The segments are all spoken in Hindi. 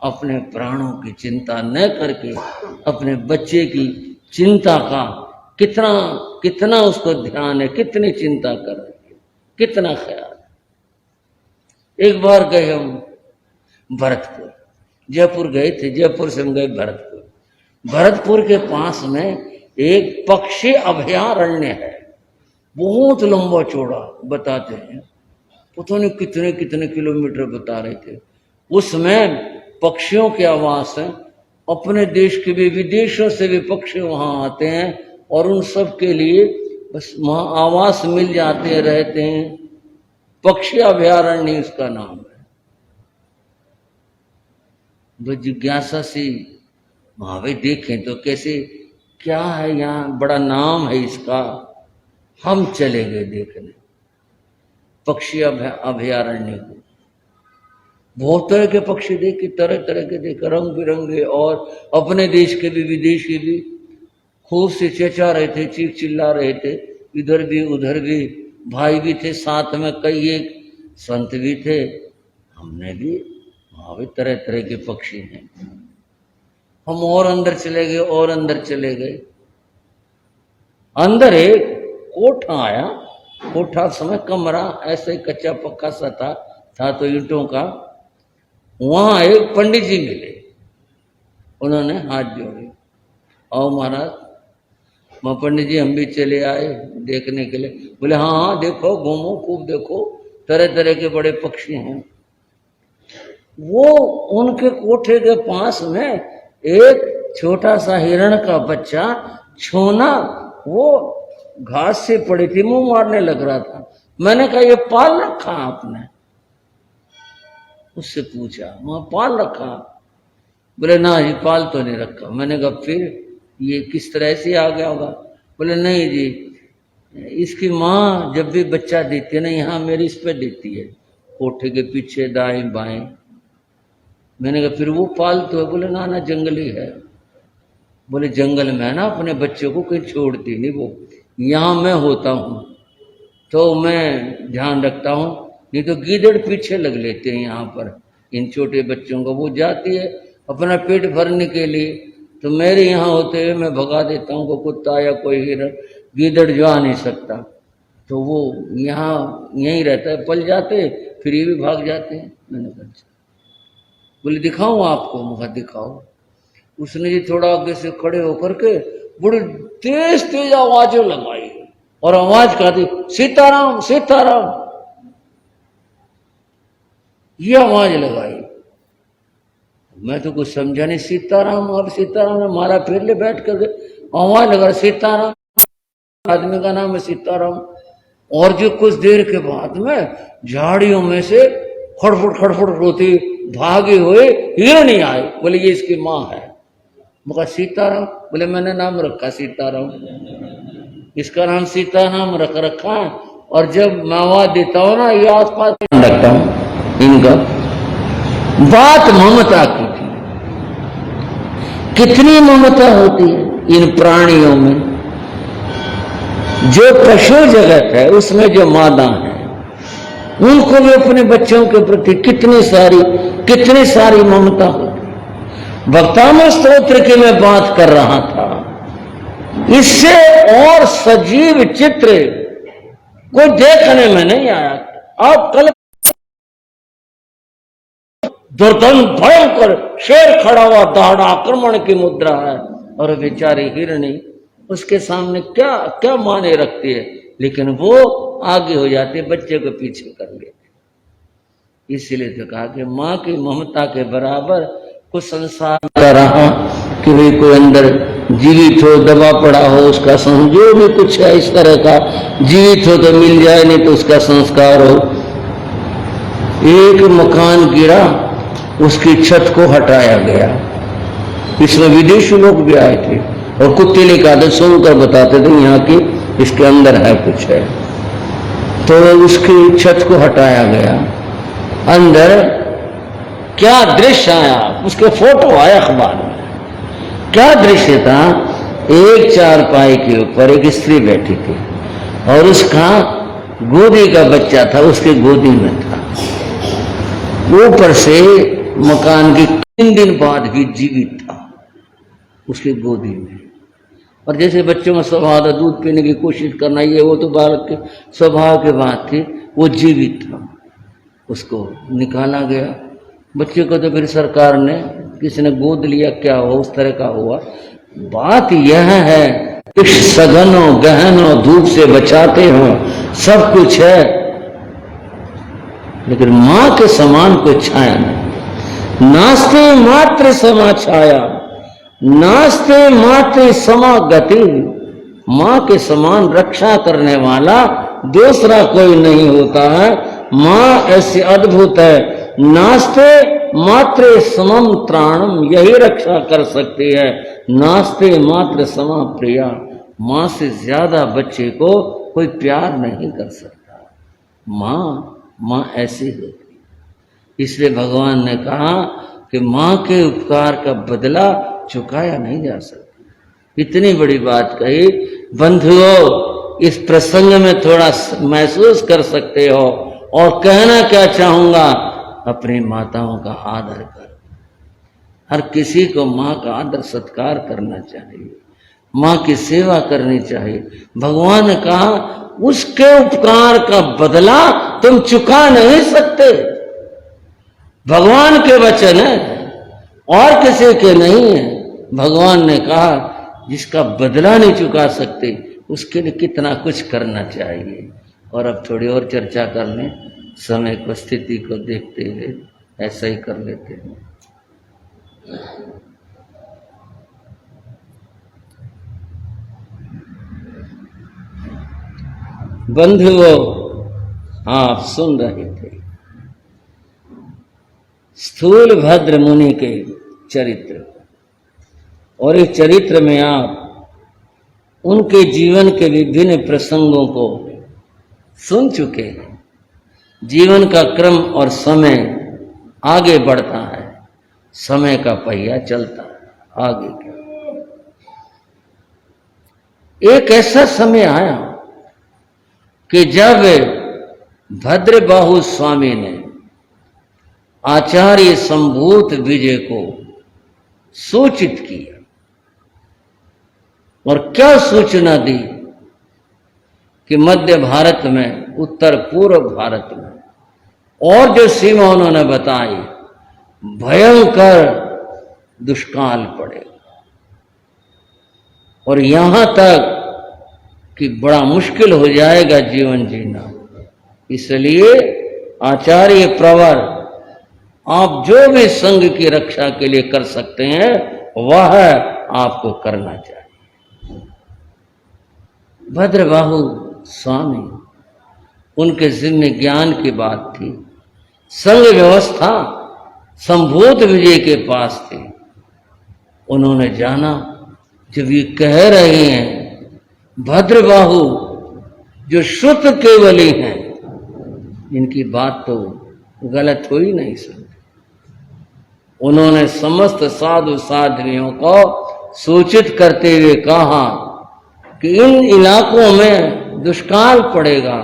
अपने प्राणों की चिंता न करके अपने बच्चे की चिंता का कितना कितना उसको ध्यान है, कितनी चिंता कर रही है, कितना ख्याल। एक बार गए हम भरतपुर, जयपुर गए थे, जयपुर से हम गए भरतपुर। भरतपुर के पास में एक पक्षी अभयारण्य है, बहुत लंबा चौड़ा बताते हैं, पता नहीं कितने कितने किलोमीटर बता रहे थे। उसमें पक्षियों के आवास है, अपने देश के भी विदेशों से भी पक्षी वहां आते हैं और उन सब के लिए बस वहां आवास मिल जाते हैं, रहते हैं। पक्षी अभयारण्य उसका नाम है। वो जिज्ञासा से वहां भी देखें तो कैसे क्या है, यहाँ बड़ा नाम है इसका। हम चले गए देखने पक्षी अभयारण्य को। बहुत तरह के पक्षी देखे, तरह तरह के देखे, रंग बिरंगे, और अपने देश के भी विदेशी भी खूब से चेचा रहे थे, चीख चिल्ला रहे थे, इधर भी उधर भी। भाई भी थे साथ में, कई एक संत भी थे। हमने भी वहां भी तरह तरह के पक्षी हैं। हम और अंदर चले गए, और अंदर चले गए। अंदर एक कोठा आया, कोठा समय कमरा ऐसे कच्चा पक्का सा था तो ईंटों का। वहां एक पंडित जी मिले, उन्होंने हाथ जोड़े, और महाराज मां पंडित जी हम भी चले आए देखने के लिए। बोले हाँ हाँ देखो, घूमो, खूब देखो, तरह तरह के बड़े पक्षी हैं। वो उनके कोठे के पास में एक छोटा सा हिरण का बच्चा छोना, वो घास से पड़ी थी, मुंह मारने लग रहा था। मैंने कहा ये पाल रखा आपने? उससे पूछा, वहां पाल रखा? बोले ना जी पाल तो नहीं रखा। मैंने कहा फिर ये किस तरह से आ गया होगा? बोले नहीं जी, इसकी माँ जब भी बच्चा देती है ना, यहाँ मेरी इस पे देती है, कोठे के पीछे दाएं बाएं। मैंने कहा फिर वो पालतू है? बोले ना ना जंगली है। बोले जंगल में ना अपने बच्चों को कहीं छोड़ती नहीं, वो यहाँ मैं होता हूँ तो मैं ध्यान रखता हूँ, नहीं तो गीदड़ पीछे लग लेते हैं यहाँ पर इन छोटे बच्चों को। वो जाती है अपना पेट भरने के लिए, तो मेरे यहाँ होते हुए मैं भगा देता हूँ, कोई कुत्ता या कोई हिरण, गीदड़ जो आ नहीं सकता, तो वो यहाँ यहीं रहता है, पल जाते फिर ये भी भाग जाते हैं। मैंने कहा बोले दिखाऊं आपको? मुझे दिखाओ। उसने जी थोड़ा आगे से खड़े होकर के बड़ी तेज तेज आवाजें लगाई, और आवाज का दी सीताराम सीताराम, ये आवाज लगाई। मैं तो कुछ समझा नहीं, सीताराम और सीताराम ने मारा फिर ले बैठ कर आवाज लगा सीताराम, आदमी का नाम है सीताराम। और जो कुछ देर के बाद में झाड़ियों में से खड़फुट खड़फुट रोती भागे हुए हिरणी आई। बोले ये इसकी माँ है। मैं सीताराम? बोले मैंने नाम रखा सीताराम, इसका नाम सीताराम रख रखा है। और जब मैं आवाज देता हूँ ना, ये आसपास रखता हूँ इनका। बात ममता की थी, कितनी ममता होती है इन प्राणियों में। जो पशु जगत है उसमें जो मादा है, उनको भी अपने बच्चों के प्रति कितनी सारी ममता होती। भक्तामृत स्तोत्र की मैं बात कर रहा था, इससे और सजीव चित्र कोई देखने में नहीं आया। आप कल दुर्दंत भयंकर शेर खड़ा हुआ, दहाड़ आक्रमण की मुद्रा है, और बेचारी हिरणी उसके सामने क्या क्या माने रखती है, लेकिन वो आगे हो जाती है, बच्चे को पीछे कर लेते। इसीलिए तो कहा कि माँ की ममता के बराबर कुछ संसार का रहा कि भाई कोई अंदर जीवित हो, दबा पड़ा हो, उसका जो भी कुछ है इस तरह का जीवित हो तो मिल जाए, नहीं तो उसका संस्कार हो। एक मकान गिरा, उसकी छत को हटाया गया। इसमें विदेशी लोग भी आए थे और कुत्ते ने कहा था, सुनकर बताते थे यहाँ की इसके अंदर है कुछ है, तो उसकी छत को हटाया गया। अंदर क्या दृश्य आया, उसके फोटो आए अखबार में। क्या दृश्य था? एक चारपाई के ऊपर एक स्त्री बैठी थी और उसका गोदी का बच्चा था, उसके गोदी में था। ऊपर से मकान की 3 दिन बाद भी जीवित था उसकी गोदी में। और जैसे बच्चों का स्वभाव था दूध पीने की कोशिश करना, ये वो तो बालक के स्वभाव की बात थी, वो जीवित था। उसको निकाला गया। बच्चे को तो फिर सरकार ने, किसी ने गोद लिया, क्या हुआ, उस तरह का हुआ। बात यह है कि सघन हो, गहन हो, धूप से बचाते हो, सब कुछ है, लेकिन मां के समान कोई छाया नहीं। नास्ते मात्र समा छाया, नास्ते मात्र समा गति। मां के समान रक्षा करने वाला दूसरा कोई नहीं होता है। मां ऐसी अद्भुत है, नास्ते मात्र समम त्राणम, यही रक्षा कर सकती है। नास्ते मात्र समा प्रिया, मां से ज्यादा बच्चे को कोई प्यार नहीं कर सकता। मां ऐसी होती। इसलिए भगवान ने कहा कि मां के उपकार का बदला चुकाया नहीं जा सकता। इतनी बड़ी बात कही। बंधुओं, इस प्रसंग में थोड़ा महसूस कर सकते हो। और कहना क्या चाहूंगा, अपनी माताओं का आदर कर। हर किसी को मां का आदर सत्कार करना चाहिए, मां की सेवा करनी चाहिए। भगवान ने कहा उसके उपकार का बदला तुम चुका नहीं सकते। भगवान के वचन है और किसी के नहीं है। भगवान ने कहा जिसका बदला नहीं चुका सकते उसके लिए कितना कुछ करना चाहिए। और अब थोड़ी और चर्चा कर लें, समय को, स्थिति को देखते हुए ऐसा ही कर लेते हैं। बंधुओं, आप सुन रहे थे स्थूल भद्र मुनि के चरित्र, और इस चरित्र में आप उनके जीवन के विभिन्न प्रसंगों को सुन चुके हैं। जीवन का क्रम और समय आगे बढ़ता है, समय का पहिया चलता है आगे क्या। एक ऐसा समय आया कि जब भद्रबाहु स्वामी ने आचार्य संभूत विजय को सूचित किया। और क्या सूचना दी कि मध्य भारत में, उत्तर पूर्व भारत में, और जो सीमा उन्होंने बताई, भयंकर दुष्काल पड़ेगा। और यहां तक कि बड़ा मुश्किल हो जाएगा जीवन जीना। इसलिए आचार्य प्रवर, आप जो भी संघ की रक्षा के लिए कर सकते हैं वह आपको करना चाहिए। भद्रबाहु स्वामी, उनके जिम्मे ज्ञान की बात थी। संघ व्यवस्था संभूत विजय के पास थी। उन्होंने जाना जब ये कह रहे हैं भद्रबाहु जो शुद्ध केवली हैं, इनकी बात तो गलत हो ही नहीं सकती। उन्होंने समस्त साधु साध्वियों को सूचित करते हुए कहा कि इन इलाकों में दुष्काल पड़ेगा।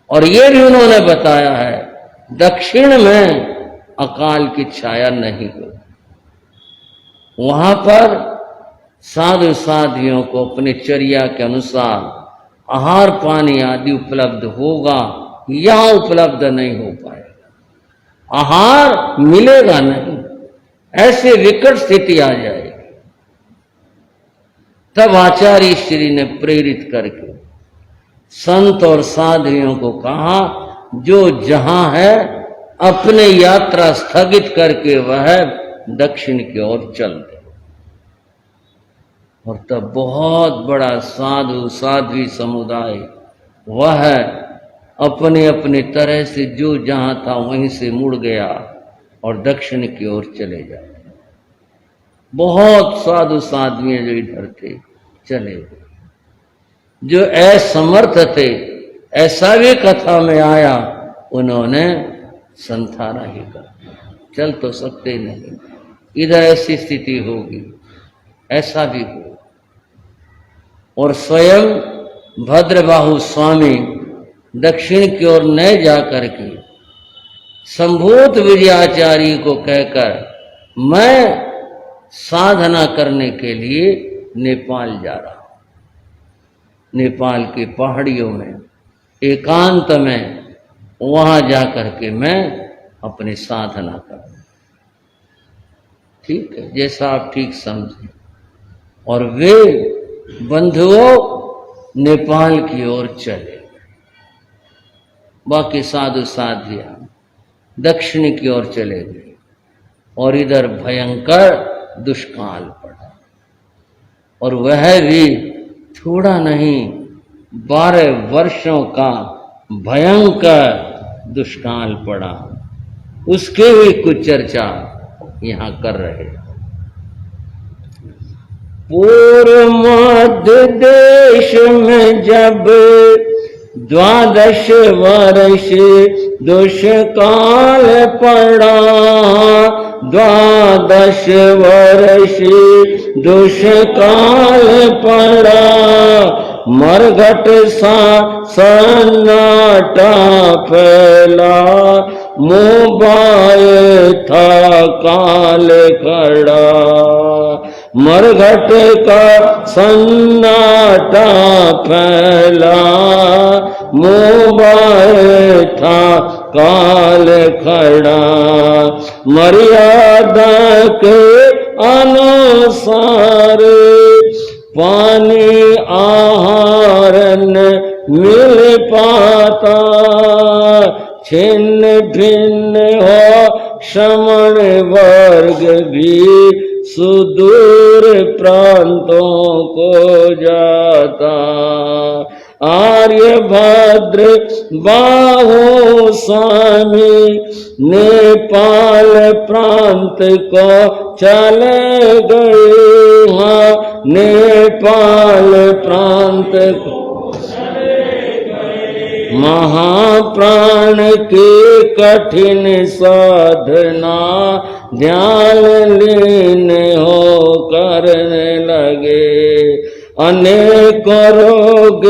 और ये भी उन्होंने बताया है दक्षिण में अकाल की छाया नहीं हो। वहां पर साधु साध्वियों को अपने चर्या के अनुसार आहार पानी आदि उपलब्ध होगा, यहां उपलब्ध नहीं हो पाएगा, आहार मिलेगा नहीं, ऐसे विकट स्थिति आ जाएगी। तब आचार्य श्री ने प्रेरित करके संत और साधुओं को कहा जो जहां है अपने यात्रा स्थगित करके वह दक्षिण की ओर चल दे। और तब बहुत बड़ा साधु साध्वी समुदाय वह अपने अपने तरह से जो जहां था वहीं से मुड़ गया और दक्षिण की ओर चले जाते। बहुत साधु साध्वी जो इधर थे चले गए। जो असमर्थ थे, ऐसा भी कथा में आया, उन्होंने संथाना ही कर, चल तो सकते नहीं, इधर ऐसी स्थिति होगी, ऐसा भी हो। और स्वयं भद्रबाहु स्वामी दक्षिण की ओर न जाकर के संभूत विजयाचार्य को कहकर मैं साधना करने के लिए नेपाल जा रहा हूं। नेपाल की पहाड़ियों में एकांत में वहां जाकर के मैं अपनी साधना करूं। ठीक है, जैसा आप ठीक समझे। और वे बंधुओं नेपाल की ओर चले, बाकी साधु साधिया दक्षिण की ओर चले गए और इधर भयंकर दुष्काल पड़ा। और वह भी थोड़ा नहीं, 12 वर्षों का भयंकर दुष्काल पड़ा। उसके भी कुछ चर्चा यहां कर रहे। पूर्व मध्य देश में जब 12 वर्ष दुष्काल पड़ा, 12 वर्ष दुष्काल पड़ा, मरघट सा सन्नाटा फैला, मोबाइल था काल खड़ा। मरघट का सन्नाटा फैला, मोबाइल था काल खड़ा। मर्यादा के अनुसार पानी आहार न मिल पाता, छिन्न भिन्न हो श्रमण वर्ग भी सुदूर प्रांतों को जाता। आर्यभद्र बाहु स्वामी नेपाल प्रांत को चले गए। हाँ, नेपाल प्रांत को महाप्राण की कठिन साधना ध्यान लीन हो करने लगे। अनेक रोग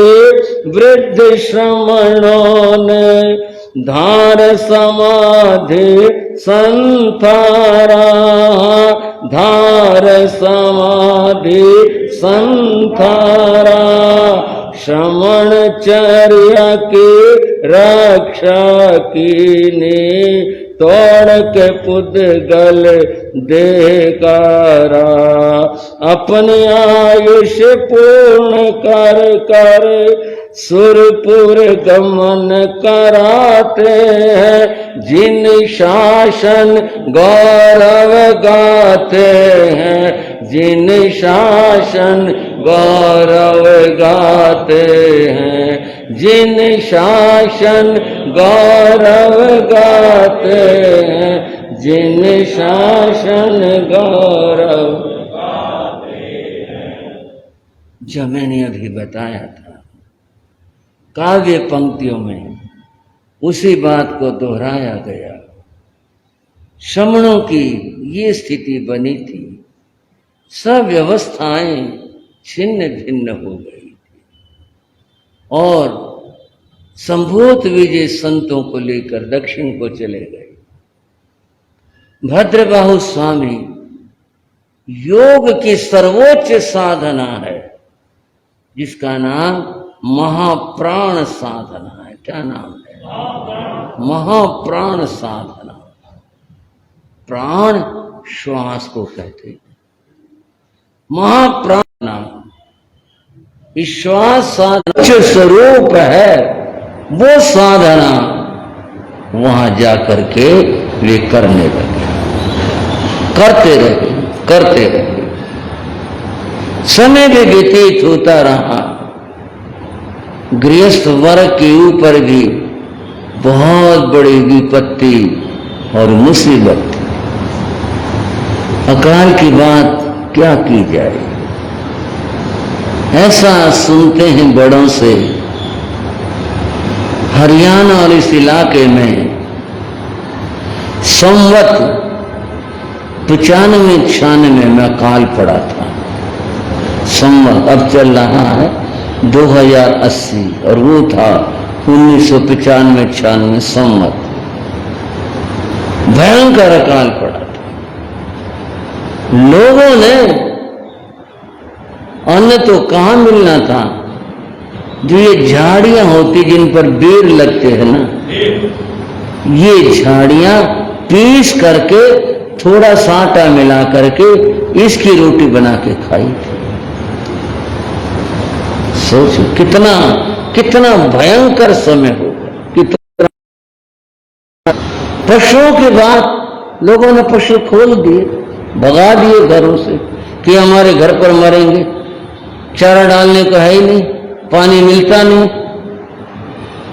वृद्ध श्रमणों ने धार समाधि संथारा, धार समाधि संथारा। श्रमण चर्या की रक्षा कीनी, तोड़ के पुद्गल देकारा। अपनी आयुष पूर्ण कर कर सुरपुर गमन कराते हैं। जिन शासन गौरव गाते हैं, जिन शासन गौरव गाते हैं, जिन शासन गौरव गाते हैं, जिन शासन गौरव गाते हैं। जो मैंने अभी बताया था काव्य पंक्तियों में, उसी बात को दोहराया गया। श्रमणों की ये स्थिति बनी थी, सब व्यवस्थाएं छिन्न भिन्न हो गई थी और संभूत विजय संतों को लेकर दक्षिण को चले गए। भद्रबाहु स्वामी योग की सर्वोच्च साधना है, जिसका नाम महाप्राण साधना है। क्या नाम है? महाप्राण साधना। प्राण श्वास को कहते हैं। महाप्राण नाम श्वास साधना जो स्वरूप है, वो साधना वहां जाकर के वे करने लगे, करते रहे। समय भी व्यतीत होता रहा। गृहस्थ वर्ग के ऊपर भी बहुत बड़ी विपत्ति और मुसीबत। अकाल की बात क्या की जाए। ऐसा सुनते हैं बड़ों से, हरियाणा और इस इलाके में संवत 95-96 में अकाल पड़ा था। संवत अब चल रहा है 2080 और वो था 1995-96 संवत। भयंकर अकाल पड़ा था। लोगों ने अन्न तो कहाँ मिलना था, जो ये झाड़ियां होती जिन पर बेर लगते हैं ना, ये झाड़ियां पीस करके थोड़ा सा आटा मिला करके इसकी रोटी बना के खाई थी। सोचो कितना कितना भयंकर समय होगा, कितना। पशुओं के बाद लोगों ने पशु खोल दिए, भगा दिए घरों से कि हमारे घर पर मरेंगे, चारा डालने को है ही नहीं, पानी मिलता नहीं।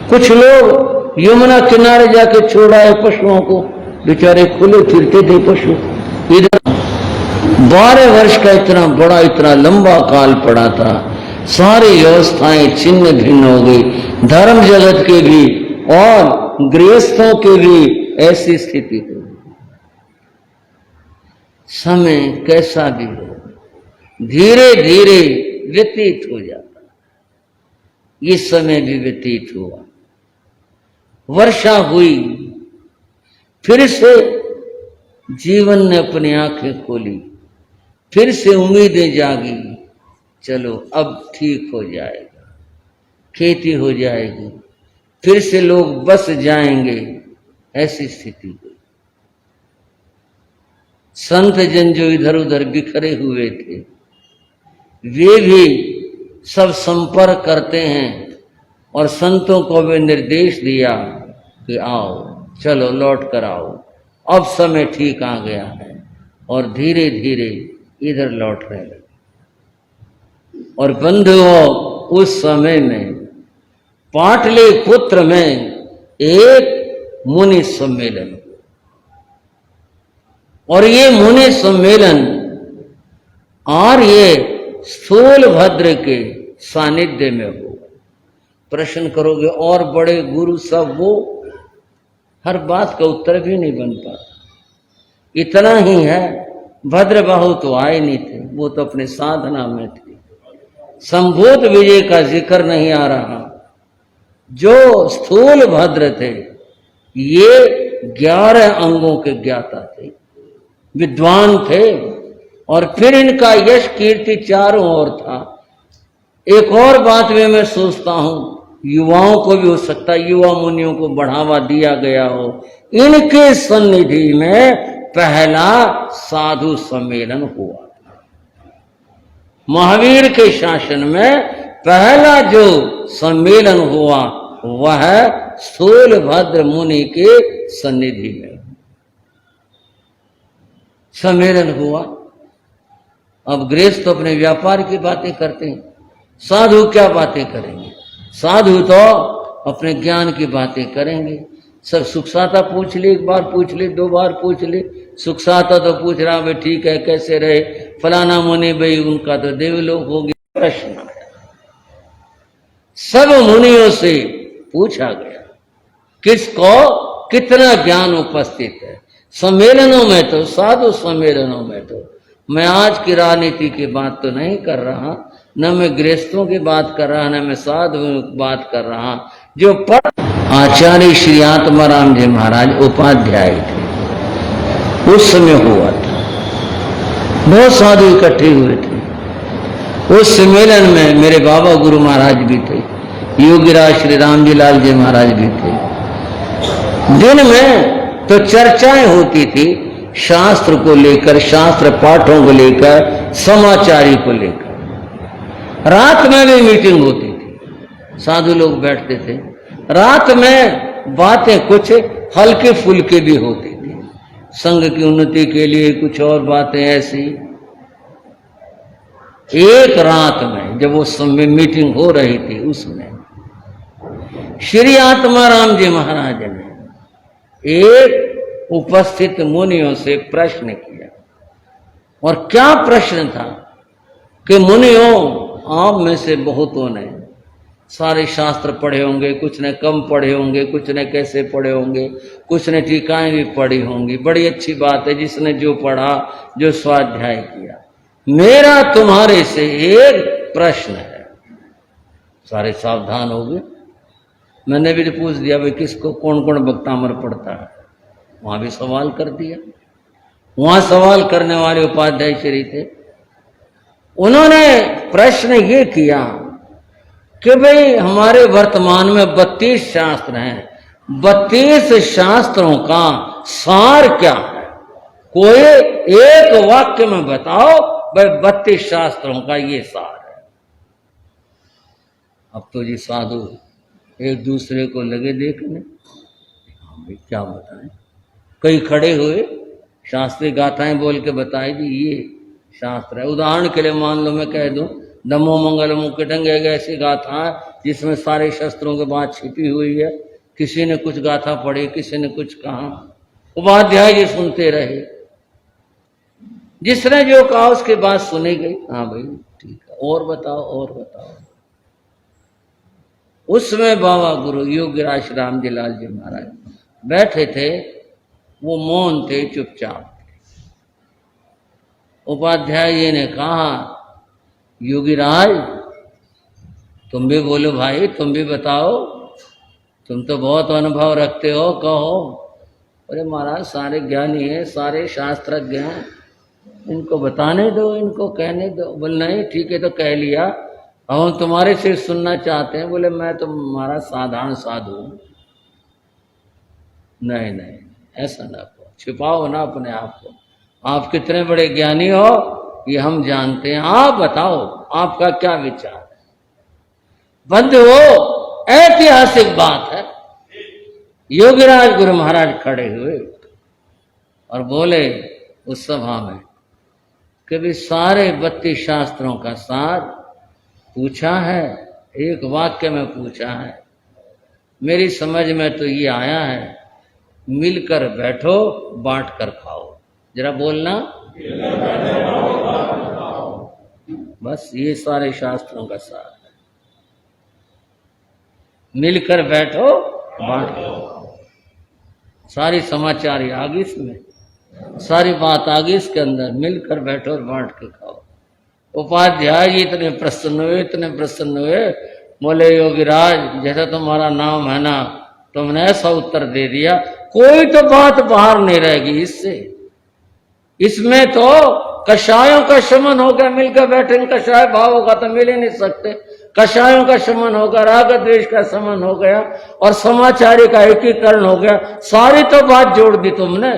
कुछ लोग यमुना किनारे जाके छोड़ाए पशुओं को, बेचारे खुले फिरते थे पशु। इधर 12 वर्ष का इतना बड़ा इतना लंबा काल पड़ा था, सारी व्यवस्थाएं छिन्न भिन्न हो गई, धर्म जगत के भी और गृहस्थों के भी ऐसी स्थिति हो। समय कैसा भी हो, धीरे धीरे व्यतीत हो जाता। ये समय भी व्यतीत हुआ, वर्षा हुई, फिर से जीवन ने अपनी आंखें खोली, फिर से उम्मीदें जागी, चलो अब ठीक हो जाएगा, खेती हो जाएगी, फिर से लोग बस जाएंगे, ऐसी स्थिति हुई। संत जन जो इधर उधर बिखरे हुए थे, वे भी सब संपर्क करते हैं और संतों को भी निर्देश दिया कि आओ, चलो लौट कर आओ, अब समय ठीक आ गया है, और धीरे धीरे इधर लौट रहे लगे। और बंधुओं, उस समय में पाटलिपुत्र में एक मुनि सम्मेलन, और ये मुनि सम्मेलन और ये स्थूलभद्र के सानिध्य में हो। प्रश्न करोगे और बड़े गुरु सब वो, हर बात का उत्तर भी नहीं बन पाता। इतना ही है, भद्रबाहु तो आए नहीं थे, वो तो अपने साधना में थे। संभूत विजय का जिक्र नहीं आ रहा। जो स्थूल भद्र थे, ये 11 अंगों के ज्ञाता थे, विद्वान थे, और फिर इनका यश कीर्ति चारों ओर था। एक और बात में मैं सोचता हूं, युवाओं को भी हो सकता है, युवा मुनियों को बढ़ावा दिया गया हो। इनके सन्निधि में पहला साधु सम्मेलन हुआ। महावीर के शासन में पहला जो सम्मेलन हुआ वह स्थूलभद्र मुनि के सन्निधि में सम्मेलन हुआ। अब गृहस्थ तो अपने व्यापार की बातें करते हैं, साधु क्या बातें करेंगे? साधु तो अपने ज्ञान की बातें करेंगे। सब सुख साता पूछ ले, एक बार पूछ ले, 2 बार पूछ ले। सुख साता तो पूछ रहा भाई ठीक है, कैसे रहे फलाना मुनि, भाई उनका तो देवलोक हो गया। प्रश्न सब मुनियों से पूछा गया, किसको कितना ज्ञान उपस्थित है। सम्मेलनों में तो, साधु सम्मेलनों में तो, मैं आज की राजनीति की बात तो नहीं कर रहा, न मैं गृहस्थों की बात कर रहा, न मैं साधुओं की बात कर रहा। जो आचार्य श्री आत्माराम जी महाराज उपाध्याय थे, उस समय हुआ था, बहुत साधु इकट्ठे हुए थे। उस सम्मेलन में मेरे बाबा गुरु महाराज भी थे, योगीराज श्री राम जी लाल जी महाराज भी थे। दिन में तो चर्चाएं होती थी, शास्त्र को लेकर, शास्त्र पाठों को लेकर, समाचारी को लेकर। रात में भी मीटिंग होती थी, साधु लोग बैठते थे। रात में बातें कुछ हल्के फुल्के भी होती थी, संघ की उन्नति के लिए कुछ और बातें ऐसी। एक रात में जब वो समय मीटिंग हो रही थी, उसमें श्री आत्माराम जी महाराज ने एक उपस्थित मुनियों से प्रश्न किया। और क्या प्रश्न था कि मुनियों, आप में से बहुतों ने सारे शास्त्र पढ़े होंगे, कुछ ने कम पढ़े होंगे, कुछ ने कैसे पढ़े होंगे, कुछ ने टीकाएं भी पढ़ी होंगी। बड़ी अच्छी बात है जिसने जो पढ़ा, जो स्वाध्याय किया। मेरा तुम्हारे से एक प्रश्न है। सारे सावधान हो गए। मैंने भी पूछ दिया भाई किसको कौन कौन भक्तामर पढ़ता है, वहां भी सवाल कर दिया। वहां सवाल करने वाले उपाध्याय श्री थे। उन्होंने प्रश्न ये किया कि भाई हमारे वर्तमान में 32 शास्त्र हैं, 32 शास्त्रों का सार क्या है? कोई एक वाक्य में बताओ भाई 32 शास्त्रों का ये सार है। अब तो जी साधु एक दूसरे को लगे देखने, हाँ भाई क्या बताएं। कई खड़े हुए शास्त्रीय गाथाएं बोल के बताए जी ये शास्त्र है। उदाहरण के लिए मान लो मैं कह दूं नमो मंगल मुकुटंगे, ऐसी गाथा जिसमें सारे शस्त्रों के बात छिपी हुई है। किसी ने कुछ गाथा पढ़ी, किसी ने कुछ कहा, उपाध्याय जी सुनते रहे। जिसने जो कहा उसके बाद सुनी गई। हाँ भाई ठीक है, और बताओ और बताओ। उसमें बाबा गुरु योगीराज राम जी लाल जी महाराज बैठे थे, वो मौन थे, चुपचाप। उपाध्याय जी ने कहा योगीराज तुम भी बोलो भाई, तुम भी बताओ, तुम तो बहुत अनुभव रखते हो, कहो। अरे महाराज सारे ज्ञानी हैं, सारे शास्त्रज्ञ हैं, इनको बताने दो, इनको कहने दो। बोले नहीं ठीक है तो कह लिया, हम तुम्हारे से सुनना चाहते हैं। बोले मैं तो महाराज साधारण साधु हूं। नहीं नहीं ऐसा ना कहो, छिपाओ ना अपने आप को। आप कितने बड़े ज्ञानी हो ये हम जानते हैं, आप बताओ आपका क्या विचार है। बंधुओं ऐतिहासिक बात है। योगीराज गुरु महाराज खड़े हुए और बोले उस सभा में कि भी सारे 32 शास्त्रों का सार पूछा है, एक वाक्य में पूछा है। मेरी समझ में तो ये आया है, मिलकर बैठो बांट कर खाओ। जरा बोलना, बस ये सारे शास्त्रों का सार है। मिलकर बैठो बांट कर खाओ। सारी समाचार आ गई इसमें, सारी बात आ गई इसके अंदर, मिलकर बैठो और बांट के खाओ। उपाध्याय जी इतने प्रसन्न हुए, इतने प्रसन्न हुए, बोले योगीराज जैसा तुम्हारा नाम है ना, तुमने ऐसा उत्तर दे दिया, कोई तो बात बाहर नहीं रहेगी इससे। इसमें तो कषायों का शमन हो गया, मिलकर बैठे। कषाय भाव होगा तो मिल ही नहीं सकते। कषायों का शमन होगा, राग द्वेष का शमन हो गया और समाचारी का एकीकरण हो गया। सारी तो बात जोड़ दी तुमने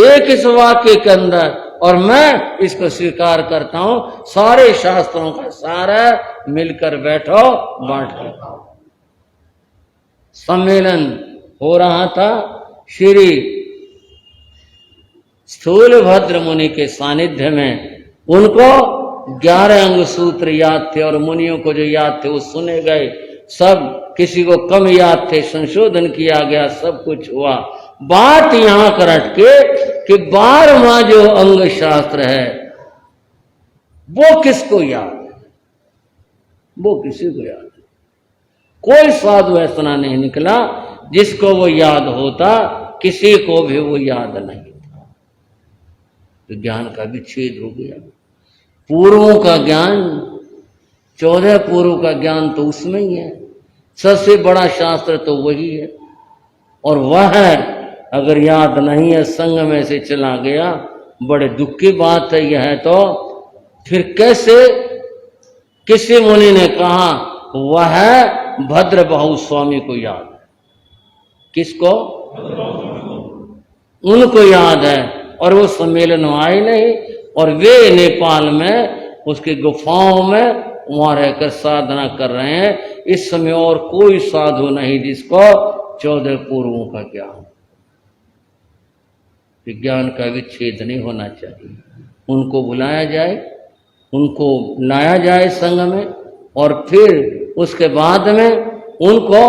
एक इस वाक्य के अंदर, और मैं इसको स्वीकार करता हूं, सारे शास्त्रों का सार है, मिलकर बैठो बांट के खाओ। सम्मेलन हो रहा था, श्री स्थूलभद्र मुनि के सानिध्य में। उनको 11 अंग सूत्र याद थे और मुनियों को जो याद थे वो सुने गए। सब किसी को कम याद थे, संशोधन किया गया, सब कुछ हुआ। बात यहां कर अटके कि 12वां जो अंग शास्त्र है वो किसको याद है? वो किसी को याद है। कोई साधु ऐसा नहीं निकला जिसको वो याद होता, किसी को भी वो याद नहीं था। तो ज्ञान का विच्छेद हो गया। पूर्वों का ज्ञान, 14 पूर्व का ज्ञान तो उसमें ही है। सबसे बड़ा शास्त्र तो वही है, और वह अगर याद नहीं है, संग में से चला गया, बड़े दुख की बात है यह। तो फिर कैसे? किसी मुनि ने कहा वह भद्र बाहु स्वामी को याद है। किसको? उनको याद है, और वो सम्मेलन आए नहीं, और वे नेपाल में उसकी गुफाओं में वहां रहकर साधना कर रहे हैं। इस समय और कोई साधु नहीं जिसको 14 पूर्वों का ज्ञान। विज्ञान का विच्छेद नहीं होना चाहिए। उनको बुलाया जाए, उनको लाया जाए संघ में, और फिर उसके बाद में उनको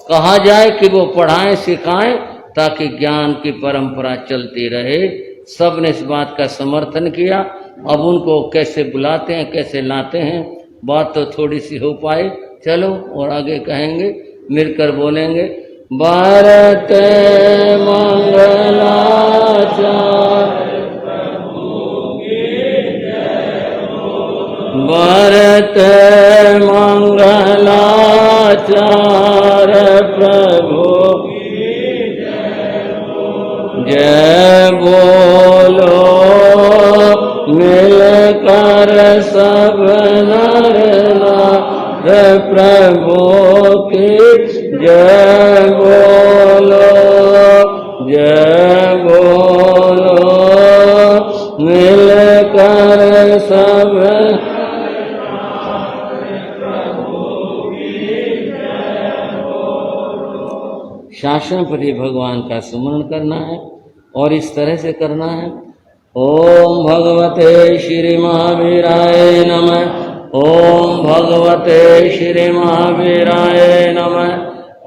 कहा जाए कि वो पढ़ाएं सिखाएं, ताकि ज्ञान की परंपरा चलती रहे। सब ने इस बात का समर्थन किया। अब उनको कैसे बुलाते हैं, कैसे लाते हैं, बात तो थोड़ी सी हो पाए। चलो और आगे कहेंगे, मिलकर बोलेंगे। भारत मंगलाचार भारत मंगलाचार प्रभु जय बोलो मिलकर सब नर नार प्रभु की जय बोलो, जय बोलो। मिलकर सब शासनपति भगवान का सुमरण करना है और इस तरह से करना है। ओम भगवते श्री महावीराय नमः। ओम भगवते श्री महावीराय नमः।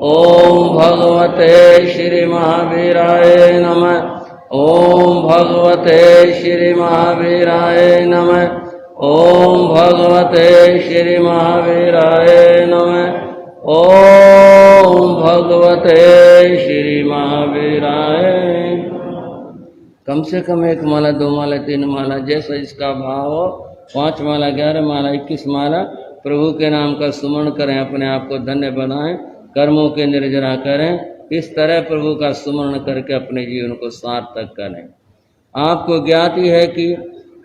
ओम भगवते श्री महावीराय नमः। ओम भगवते श्री महावीराय नमः। ओम भगवते श्री महावीराय नमः। ओम भगवते श्री महावीराय। कम से कम 1 माला, 2 माला, 3 माला, जैसा इसका भाव हो, 5 माला, 11 माला, 21 माला प्रभु के नाम का सुमरण करें, अपने आप को धन्य बनाएं, कर्मों के निर्जरा करें। इस तरह प्रभु का सुमरण करके अपने जीवन को सार्थक करें। आपको ज्ञात ही है कि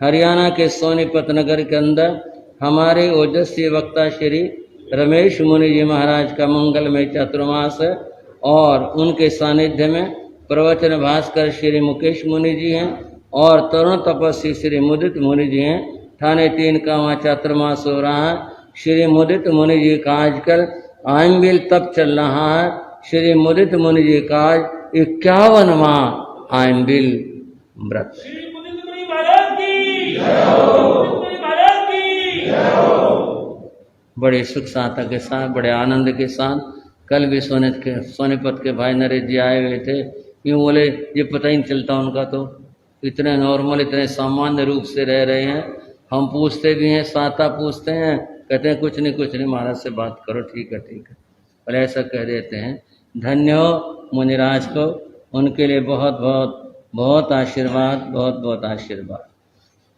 हरियाणा के सोनीपत नगर के अंदर हमारे ओजस्वी वक्ता श्री रमेश मुनि जी महाराज का मंगलमय चातुर्मास है और उनके सानिध्य में प्रवचन भास्कर श्री मुकेश मुनि जी हैं और तरुण तपस्वी श्री मुदित मुनि जी हैं। थाने 3 का वहाँ चातुर्मास हो रहा है। श्री मुदित मुनि जी का आजकल आइमबिल तप चल रहा है। श्री मुदित मुनि जी का आज 51वां आइमबिल व्रत। बड़े सुख साता के साथ, बड़े आनंद के साथ कल भी सोनीपत के भाई नरेश जी आए हुए थे। यूँ बोले ये पता ही नहीं चलता उनका, तो इतने नॉर्मल, इतने सामान्य रूप से रह रहे हैं। हम पूछते भी हैं, साता पूछते हैं, कहते हैं कुछ नहीं महाराज से बात करो, ठीक है ठीक है, और ऐसा कह देते हैं। धन्य हो मुनिराज को, उनके लिए बहुत बहुत बहुत आशीर्वाद, बहुत बहुत आशीर्वाद।